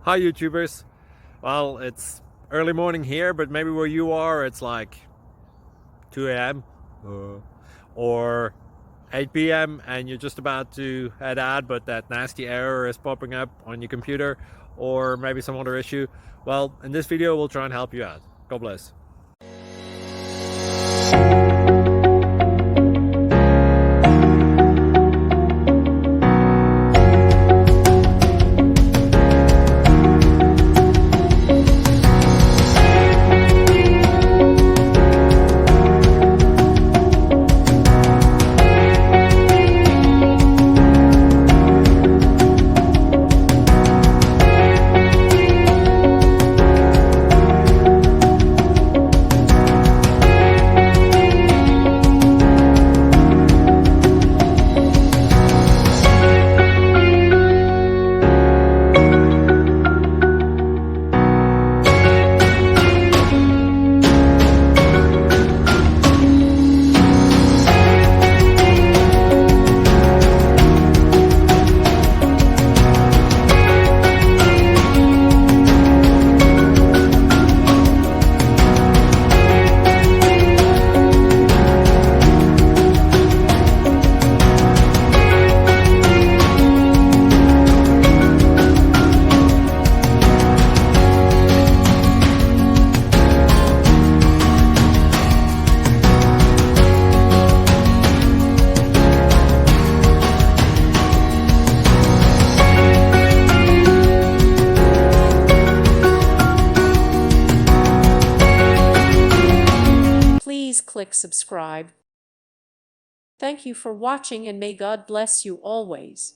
Hi YouTubers. Well, it's early morning here, but maybe where you are it's like 2 a.m. or 8 p.m. and you're just about to head out, but that nasty error is popping up on your computer, or maybe some other issue. Well, in this video we'll try and help you out. God bless. Please click subscribe. Thank you for watching and may God bless you always.